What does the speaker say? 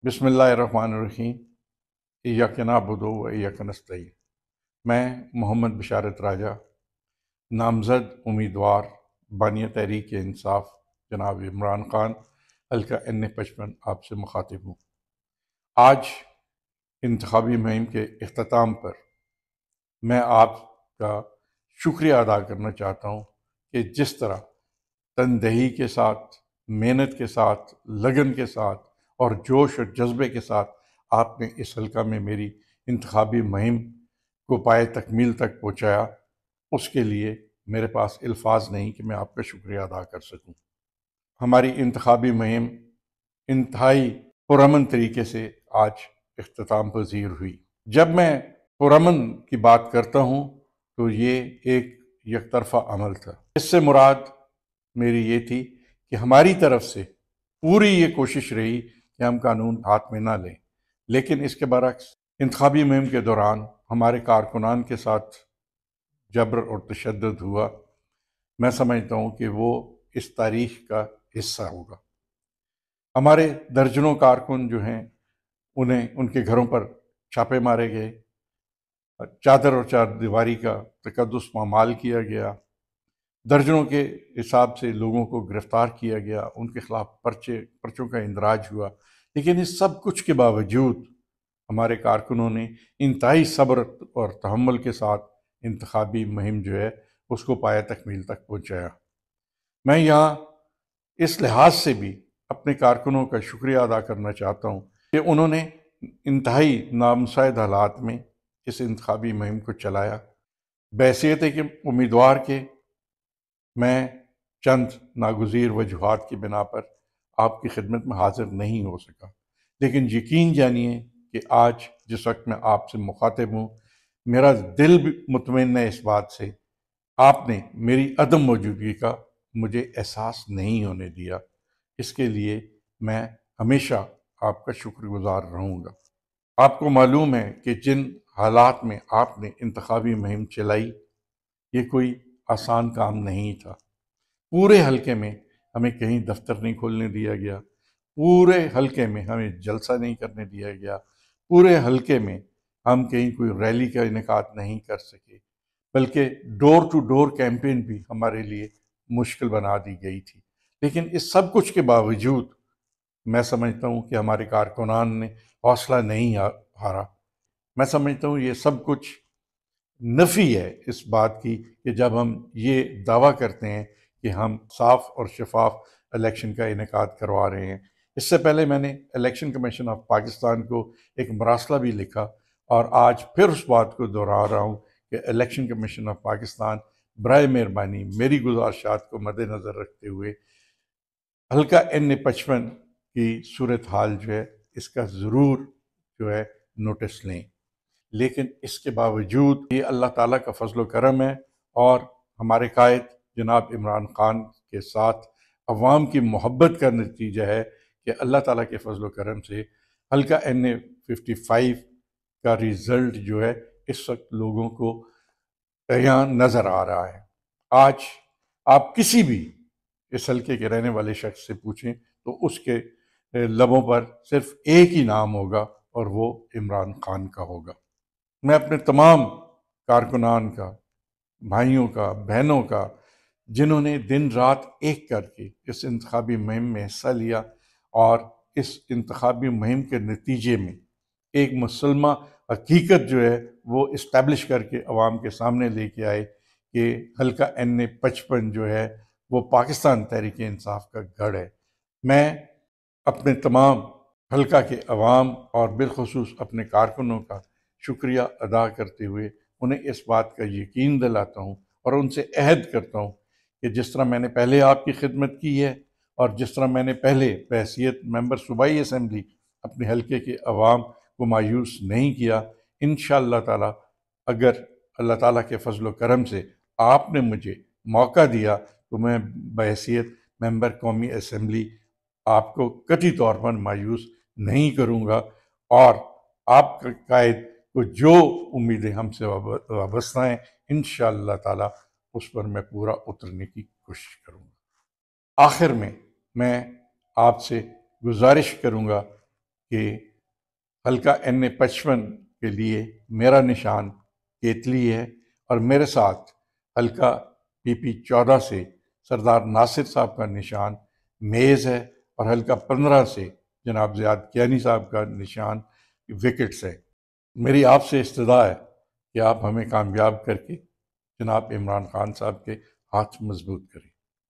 بسم اللہ الرحمن الرحیم۔ ایاک نعبد و ایاک نستعین۔ میں محمد بشارت راجہ، نامزد امیدوار بانی تحریک انصاف جناب عمران خان، حلقہ N55 آپ سے مخاطب ہوں۔ آج انتخابی مہم کے اختتام پر میں آپ کا شکریہ ادا کرنا چاہتا ہوں کہ جس طرح تندہی کے ساتھ، محنت کے ساتھ، لگن کے ساتھ اور جوش اور جذبے کے ساتھ آپ نے اس حلقہ میں میری انتخابی مہم کو پائے تکمیل تک پہنچایا، اس کے لیے میرے پاس الفاظ نہیں کہ میں آپ کا شکریہ ادا کر سکوں۔ ہماری انتخابی مہم انتہائی پرامن طریقے سے آج اختتام پذیر ہوئی۔ جب میں پرامن کی بات کرتا ہوں تو یہ ایک یک طرفہ عمل تھا۔ اس سے مراد میری یہ تھی کہ ہماری طرف سے پوری یہ کوشش رہی کہ ہم قانون ہاتھ میں نہ لیں، لیکن اس کے برعکس انتخابی مہم کے دوران ہمارے کارکنان کے ساتھ جبر اور تشدد ہوا۔ میں سمجھتا ہوں کہ وہ اس تاریخ کا حصہ ہوگا۔ ہمارے درجنوں کارکن جو ہیں ان کے گھروں پر چھاپے مارے گئے، چادر اور چار دیواری کا تقدس پامال کیا گیا، درجنوں کے حساب سے لوگوں کو گرفتار کیا گیا، ان کے خلاف پرچوں کا اندراج ہوا، لیکن اس سب کچھ کے باوجود ہمارے کارکنوں نے انتہائی صبر اور تحمل کے ساتھ انتخابی مہم جو ہے اس کو پایہ تکمیل تک پہنچایا۔ میں یہاں اس لحاظ سے بھی اپنے کارکنوں کا شکریہ ادا کرنا چاہتا ہوں کہ انہوں نے انتہائی نامساعد حالات میں اس انتخابی مہم کو چلایا۔ بحیثیت کہ امیدوار کے میں چند ناگزیر وجوہات کی بنا پر آپ کی خدمت میں حاضر نہیں ہو سکا، لیکن یقین جانیے کہ آج جس وقت میں آپ سے مخاطب ہوں، میرا دل بھی مطمئن ہے اس بات سے، آپ نے میری عدم موجودگی کا مجھے احساس نہیں ہونے دیا۔ اس کے لیے میں ہمیشہ آپ کا شکر گزار رہوں گا۔ آپ کو معلوم ہے کہ جن حالات میں آپ نے انتخابی مہم چلائی، یہ کوئی آسان کام نہیں تھا۔ پورے حلقے میں ہمیں کہیں دفتر نہیں کھولنے دیا گیا، پورے حلقے میں ہمیں جلسہ نہیں کرنے دیا گیا، پورے حلقے میں ہم کہیں کوئی ریلی کا انعقاد نہیں کر سکے، بلکہ ڈور ٹو ڈور کیمپین بھی ہمارے لیے مشکل بنا دی گئی تھی۔ لیکن اس سب کچھ کے باوجود میں سمجھتا ہوں کہ ہمارے کارکنان نے حوصلہ نہیں ہارا۔ میں سمجھتا ہوں یہ سب کچھ نفی ہے اس بات کی کہ جب ہم یہ دعویٰ کرتے ہیں کہ ہم صاف اور شفاف الیکشن کا انعقاد کروا رہے ہیں۔ اس سے پہلے میں نے الیکشن کمیشن آف پاکستان کو ایک مراسلہ بھی لکھا، اور آج پھر اس بات کو دہرا رہا ہوں کہ الیکشن کمیشن آف پاکستان برائے مہربانی میری گزارشات کو مد نظر رکھتے ہوئے حلقہ N55 کی صورتحال جو ہے اس کا ضرور جو ہے نوٹس لیں۔ لیکن اس کے باوجود یہ اللہ تعالیٰ کا فضل و کرم ہے، اور ہمارے قائد جناب عمران خان کے ساتھ عوام کی محبت کا نتیجہ ہے کہ اللہ تعالیٰ کے فضل و کرم سے حلقہ N55 کا رزلٹ جو ہے اس وقت لوگوں کو یہاں نظر آ رہا ہے۔ آج آپ کسی بھی اس حلقے کے رہنے والے شخص سے پوچھیں تو اس کے لبوں پر صرف ایک ہی نام ہوگا، اور وہ عمران خان کا ہوگا۔ میں اپنے تمام کارکنان کا، بھائیوں کا، بہنوں کا، جنہوں نے دن رات ایک کر کے اس انتخابی مہم میں حصہ لیا اور اس انتخابی مہم کے نتیجے میں ایک مسلمہ حقیقت جو ہے وہ اسٹیبلش کر کے عوام کے سامنے لے کے آئے کہ حلقہ N55 جو ہے وہ پاکستان تحریک انصاف کا گڑھ ہے۔ میں اپنے تمام حلقہ کے عوام اور بالخصوص اپنے کارکنوں کا شکریہ ادا کرتے ہوئے انہیں اس بات کا یقین دلاتا ہوں اور ان سے عہد کرتا ہوں کہ جس طرح میں نے پہلے آپ کی خدمت کی ہے، اور جس طرح میں نے پہلے بحیثیت ممبر صوبائی اسمبلی اپنے حلقے کے عوام کو مایوس نہیں کیا، انشاءاللہ تعالی اگر اللہ تعالیٰ کے فضل و کرم سے آپ نے مجھے موقع دیا تو میں بحیثیت ممبر قومی اسمبلی آپ کو قطعی طور پر مایوس نہیں کروں گا، اور آپ کا قائد کو جو امیدیں ہم سے وابستہ ہیں انشاءاللہ تعالی اس پر میں پورا اترنے کی کوشش کروں گا۔ آخر میں آپ سے گزارش کروں گا کہ حلقہ N55 کے لیے میرا نشان کیتلی ہے اور میرے ساتھ حلقہ PP14 سے سردار ناصر صاحب کا نشان میز ہے اور حلقہ 15 سے جناب زیاد کیانی صاحب کا نشان وکٹس ہے۔ میری آپ سے استدعا ہے کہ آپ ہمیں کامیاب کر کے جناب عمران خان صاحب کے ہاتھ مضبوط کریں۔